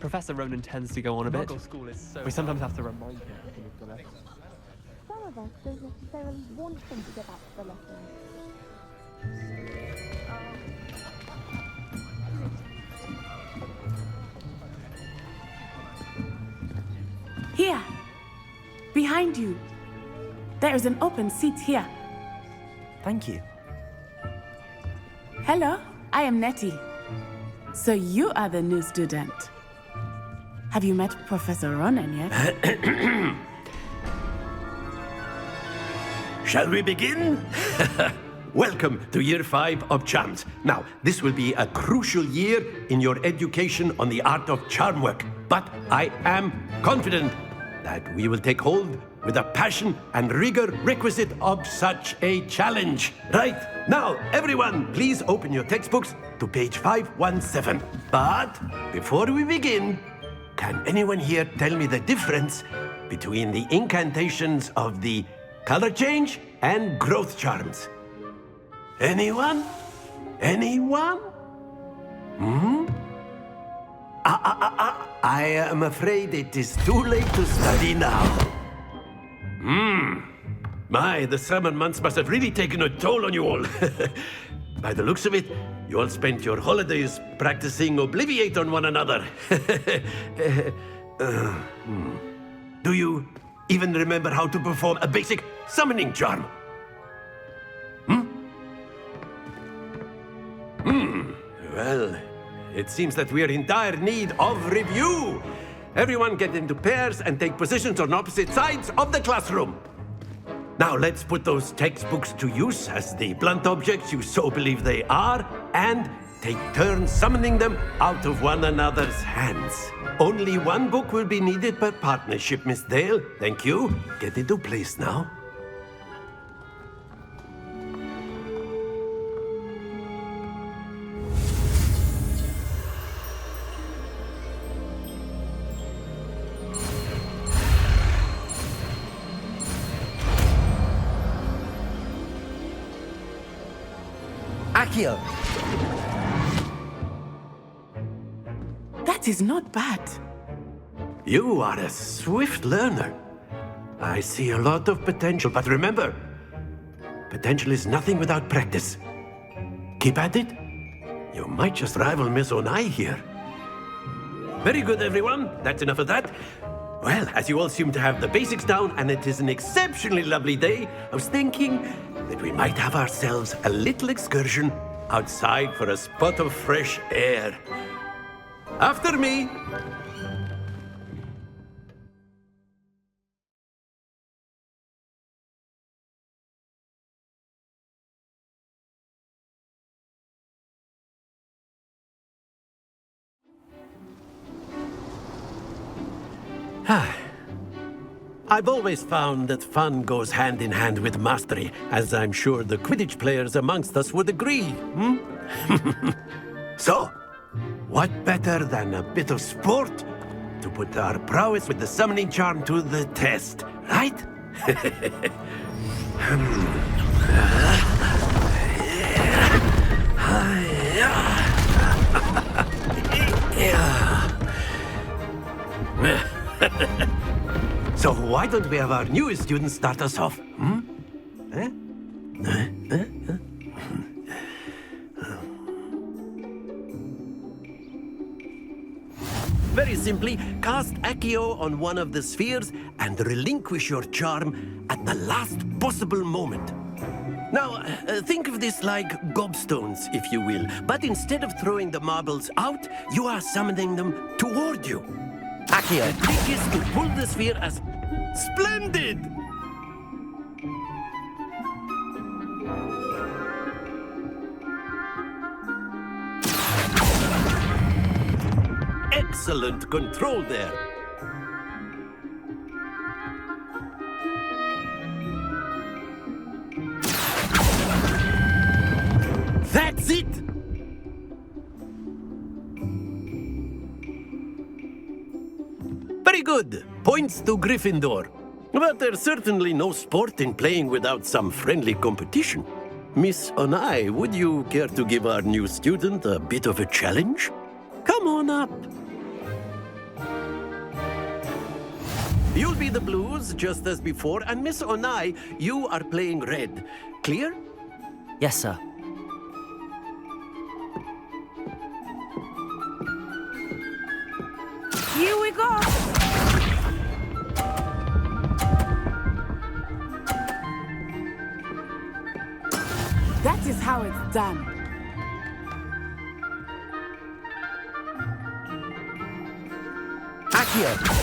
Professor Ronen tends to go on a bit. Muggle school is so We sometimes have to remind him. Some of us don't necessarily want him to get back to the lessons. Here, behind you. There is an open seat here. Thank you. Hello, I am Natty. So you are the new student. Have you met Professor Ronen yet? Shall we begin? Welcome to Year 5 of CHARMS. Now, this will be a crucial year in your education on the art of charm work. But I am confident that we will take hold with the passion and rigor requisite of such a challenge. Right, now, everyone, please open your textbooks to page 517. But before we begin, can anyone here tell me the difference between the incantations of the color change and growth charms? Anyone? Anyone? I am afraid it is too late to study now. My, the summer months must have really taken a toll on you all. By the looks of it, you all spent your holidays practicing Obliviate on one another. Do you even remember how to perform a basic summoning charm? Well, it seems that we are in dire need of review. Everyone get into pairs and take positions on opposite sides of the classroom. Now let's put those textbooks to use as the blunt objects you so believe they are, and take turns summoning them out of one another's hands. Only one book will be needed per partnership, Miss Dale. Thank you. Get into place now. Accio! That is not bad. You are a swift learner. I see a lot of potential, but remember, potential is nothing without practice. Keep at it. You might just rival Miss Onai here. Very good, everyone. That's enough of that. Well, as you all seem to have the basics down, and it is an exceptionally lovely day, I was thinking that we might have ourselves a little excursion outside for a spot of fresh air. After me. I've always found that fun goes hand in hand with mastery, as I'm sure the Quidditch players amongst us would agree. So, what better than a bit of sport to put our prowess with the summoning charm to the test, right? So why don't we have our newest student start us off? Very simply, cast Accio on one of the spheres and relinquish your charm at the last possible moment. Now, think of this like gobstones, if you will, but instead of throwing the marbles out, you are summoning them toward you. Accio! The trick is to pull the sphere as... Splendid! Excellent control there. That's it! Very good. Points to Gryffindor. But there's certainly no sport in playing without some friendly competition. Miss Onai, would you care to give our new student a bit of a challenge? Come on up. You'll be the blues, just as before, and Miss Onai, you are playing red. Clear? Yes, sir. Here we go! That is how it's done. Accio!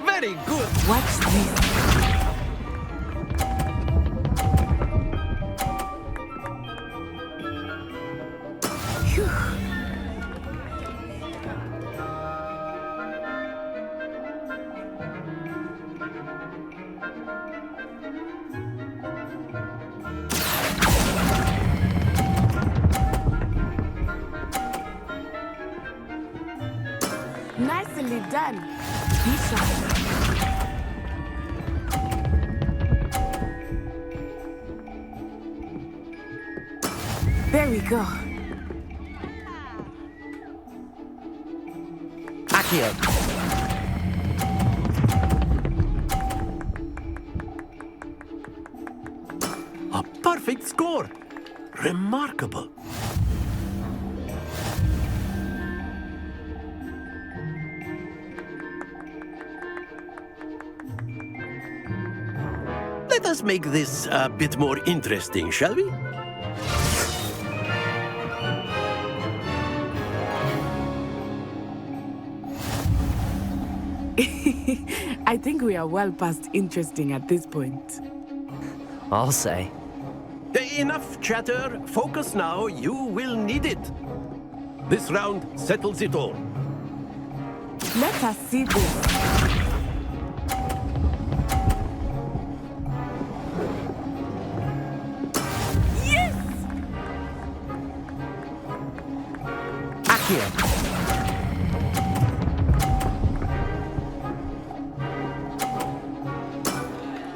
Very good. Watch this. Phew. Nicely done. Be sharp. There we go. Accio! A perfect score. Remarkable. Let us make this a bit more interesting, shall we? I think we are well past interesting at this point. I'll say. Enough chatter. Focus now. You will need it. This round settles it all. Let us see this. Yes! Accio!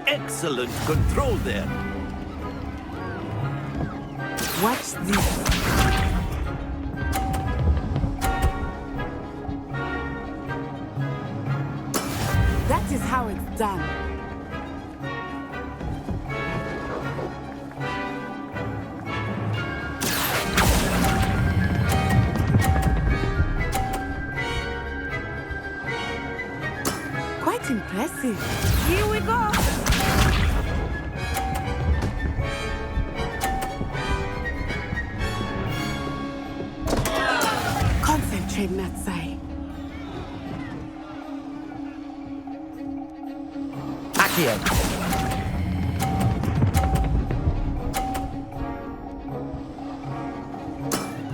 Excellent control there. Watch this. That is how it's done. Quite impressive. Here we go. Concentrate, Natsai. Accio!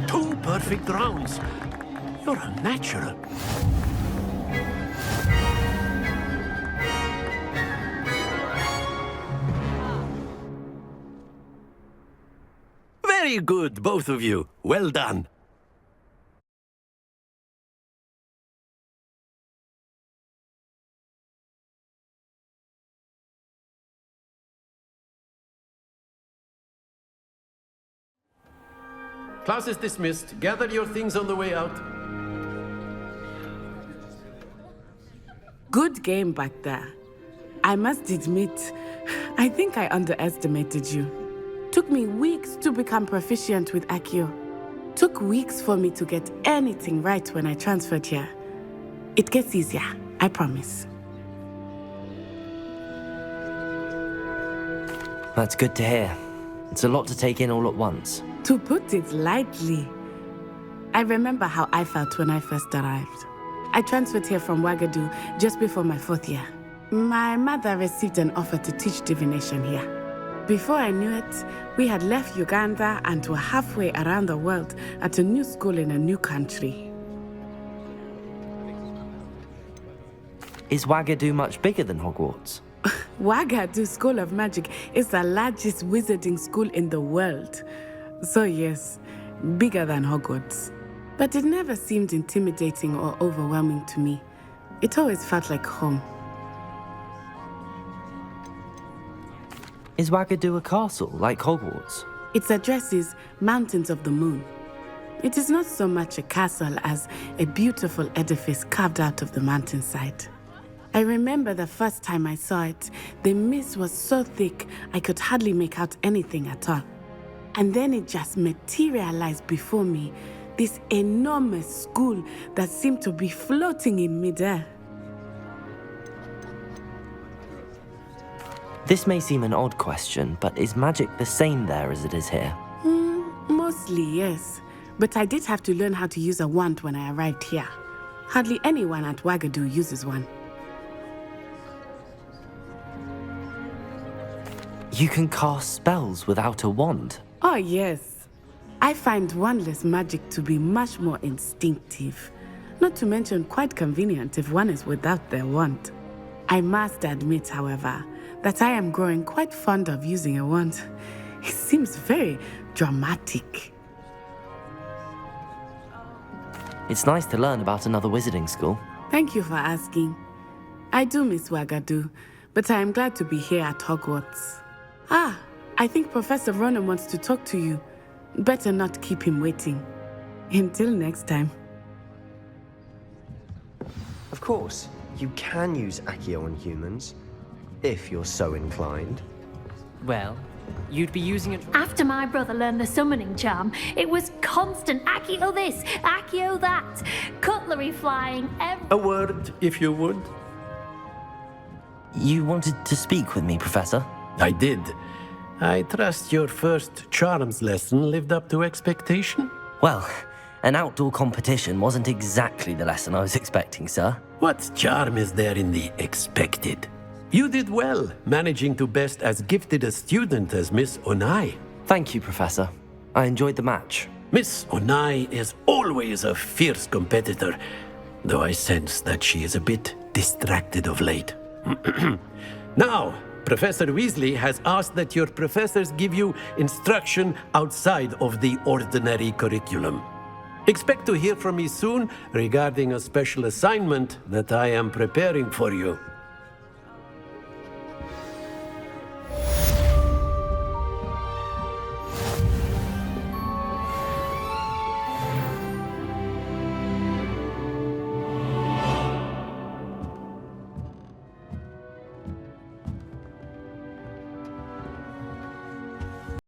Two perfect rounds. You're a natural. Very good, both of you. Well done. Class is dismissed. Gather your things on the way out. Good game back there. I must admit, I think I underestimated you. Took me weeks to become proficient with Accio. Took weeks for me to get anything right when I transferred here. It gets easier, I promise. That's good to hear. It's a lot to take in all at once. To put it lightly, I remember how I felt when I first arrived. I transferred here from Ouagadougou just before my 4th year. My mother received an offer to teach divination here. Before I knew it, we had left Uganda and were halfway around the world at a new school in a new country. Is Ouagadougou much bigger than Hogwarts? Ouagadougou School of Magic is the largest wizarding school in the world. So yes, bigger than Hogwarts. But it never seemed intimidating or overwhelming to me. It always felt like home. Is Ouagadougou a castle, like Hogwarts? Its address is Mountains of the Moon. It is not so much a castle as a beautiful edifice carved out of the mountainside. I remember the first time I saw it, the mist was so thick I could hardly make out anything at all. And then it just materialized before me, this enormous school that seemed to be floating in midair. This may seem an odd question, but is magic the same there as it is here? Mostly, yes. But I did have to learn how to use a wand when I arrived here. Hardly anyone at Wagadu uses one. You can cast spells without a wand? Oh, yes. I find wandless magic to be much more instinctive. Not to mention quite convenient if one is without their wand. I must admit, however, that I am growing quite fond of using a wand. It seems very dramatic. It's nice to learn about another wizarding school. Thank you for asking. I do miss Wagadu, but I am glad to be here at Hogwarts. I think Professor Ronen wants to talk to you. Better not keep him waiting. Until next time. Of course, you can use Accio on humans, if you're so inclined. Well, you'd be using it. After my brother learned the summoning charm, it was constant Accio this, Accio that, cutlery flying, A word, if you would. You wanted to speak with me, Professor? I did. I trust your first CHARMS lesson lived up to expectation? Well, an outdoor competition wasn't exactly the lesson I was expecting, sir. What charm is there in the expected? You did well, managing to best as gifted a student as Miss Onai. Thank you, Professor. I enjoyed the match. Miss Onai is always a fierce competitor, though I sense that she is a bit distracted of late. Now, Professor Weasley has asked that your professors give you instruction outside of the ordinary curriculum. Expect to hear from me soon regarding a special assignment that I am preparing for you.